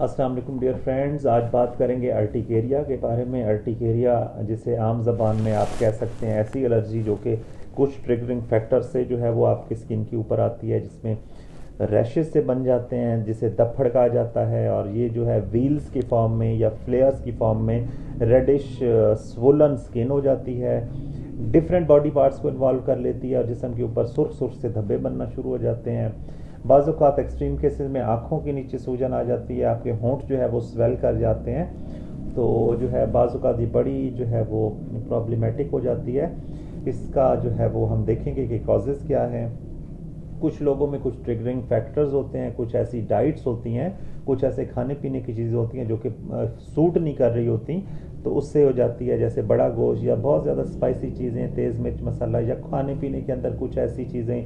السلام علیکم dear friends, آج بات کریں گے ارٹیکیریا کے بارے میں۔ ارٹیکیریا جسے عام زبان میں آپ کہہ سکتے ہیں ایسی الرجی جو کہ کچھ ٹریگرنگ فیکٹر سے جو ہے وہ آپ کی سکن کے اوپر آتی ہے، جس میں ریشز سے بن جاتے ہیں جسے دپڑ کہا جاتا ہے، اور یہ جو ہے ویلز کی فارم میں یا فلیئرز کی فارم میں ریڈش سوولن سکن ہو جاتی ہے، ڈفرینٹ باڈی پارٹس کو انوالو کر لیتی ہے اور جسم کے اوپر سرخ سرخ سے دھبے بننا شروع ہو جاتے ہیں۔ بعض اوقات ایکسٹریم کیسز میں آنکھوں کے نیچے سوجن آ جاتی ہے، آپ کے ہونٹ جو ہے وہ سویل کر جاتے ہیں، تو جو ہے بعض اوقات یہ بڑی جو ہے وہ پرابلمیٹک ہو جاتی ہے۔ اس کا جو ہے وہ ہم دیکھیں گے کہ کازز کیا ہیں۔ کچھ لوگوں میں کچھ ٹریگرنگ فیکٹرز ہوتے ہیں، کچھ ایسی ڈائٹس ہوتی ہیں، کچھ ایسے کھانے پینے کی چیزیں ہوتی ہیں جو کہ سوٹ نہیں کر رہی ہوتی، تو اس سے ہو جاتی ہے، جیسے بڑا گوشت یا بہت زیادہ اسپائسی چیزیں، تیز مرچ مسالہ، یا کھانے پینے کے اندر کچھ ایسی چیزیں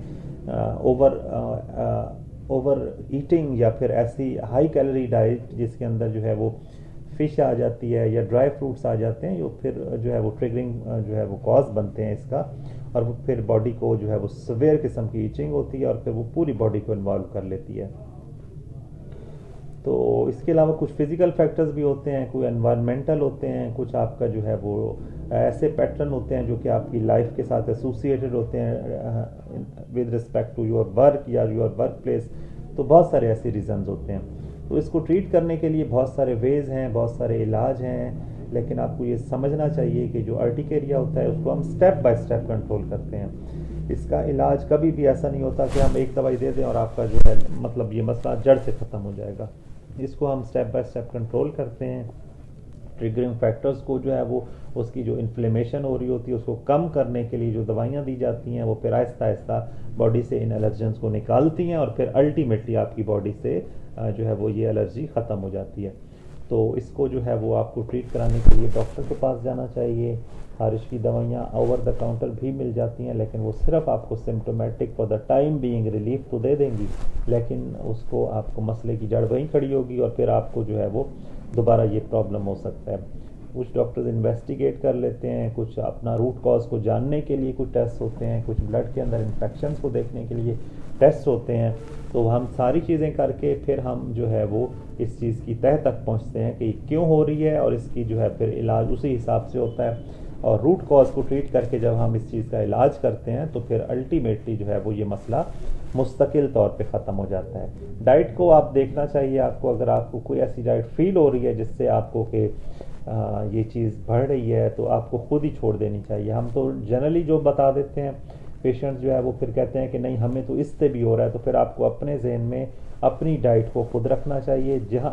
اوور ایٹنگ، یا پھر ایسی ہائی کیلوری ڈائٹ جس کے اندر جو ہے وہ فش آ جاتی ہے یا ڈرائی فروٹس آ جاتے ہیں، جو پھر جو ہے وہ ٹریگرنگ جو ہے وہ کاز بنتے ہیں اس کا، اور وہ پھر باڈی کو جو ہے وہ سویئر قسم کی ایچنگ ہوتی ہے اور پھر وہ پوری باڈی کو انوالو کر لیتی ہے۔ تو اس کے علاوہ کچھ فزیکل فیکٹرز بھی ہوتے ہیں، کوئی انوائرمنٹل ہوتے ہیں، کچھ آپ کا جو ہے وہ ایسے پیٹرن ہوتے ہیں جو کہ آپ کی لائف کے ساتھ ایسوسیٹڈ ہوتے ہیں with respect to your work یا یور ورک پلیس، تو بہت سارے ایسے ریزنز ہوتے ہیں۔ تو اس کو ٹریٹ کرنے کے لیے بہت سارے ویز ہیں، بہت سارے علاج ہیں، لیکن آپ کو یہ سمجھنا چاہیے کہ جو ارٹیکیریا ہوتا ہے اس کو ہم سٹیپ بائی سٹیپ کنٹرول کرتے ہیں۔ اس کا علاج کبھی بھی ایسا نہیں ہوتا کہ ہم ایک دوائی دے دیں اور آپ کا جو ہے مطلب یہ مسئلہ جڑ سے ختم ہو جائے گا۔ اس کو ہم سٹیپ بائی سٹیپ کنٹرول کرتے ہیں۔ ٹریگرنگ فیکٹرز کو جو ہے وہ اس کی جو انفلیمیشن ہو رہی ہوتی ہے اس کو کم کرنے کے لیے جو دوائیاں دی جاتی ہیں وہ پھر آہستہ آہستہ باڈی سے ان الرجنز کو نکالتی ہیں، اور پھر الٹیمیٹلی آپ کی باڈی سے جو ہے وہ یہ الرجی ختم ہو جاتی ہے۔ تو اس کو جو ہے وہ آپ کو ٹریٹ کرانے کے لیے ڈاکٹر کے پاس جانا چاہیے۔ خارش کی دوائیاں اوور دا کاؤنٹر بھی مل جاتی ہیں، لیکن وہ صرف آپ کو symptomatic for the time being relief تو دے دیں گی، لیکن اس کو آپ کو مسئلے کی جڑ وہیں کھڑی ہوگی اور پھر آپ کو جو ہے وہ دوبارہ یہ پرابلم ہو سکتا ہے۔ کچھ ڈاکٹرز انویسٹیگیٹ کر لیتے ہیں، کچھ اپنا روٹ کاز کو جاننے کے لیے کچھ ٹیسٹ ہوتے ہیں، کچھ بلڈ کے اندر انفیکشنز کو دیکھنے کے لیے ٹیسٹ ہوتے ہیں۔ تو ہم ساری چیزیں کر کے پھر ہم جو ہے وہ اس چیز کی تہہ تک پہنچتے ہیں کہ یہ کیوں ہو رہی ہے، اور اس کی جو ہے پھر علاج اسی حساب سے ہوتا ہے، اور روٹ کاز کو ٹریٹ کر کے جب ہم اس چیز کا علاج کرتے ہیں تو پھر الٹیمیٹلی جو ہے وہ یہ مسئلہ مستقل طور پہ ختم ہو جاتا ہے۔ ڈائٹ کو آپ دیکھنا چاہیے، آپ کو اگر آپ کو کوئی ایسی ڈائٹ فیل ہو رہی ہے جس سے آپ کو کہ یہ چیز بڑھ رہی ہے تو آپ کو خود ہی چھوڑ دینی چاہیے۔ ہم تو جنرلی جو بتا دیتے ہیں، پیشنٹس جو ہے وہ پھر کہتے ہیں کہ نہیں ہمیں تو اس سے بھی ہو رہا ہے، تو پھر آپ کو اپنے ذہن میں اپنی ڈائٹ کو خود رکھنا چاہیے۔ جہاں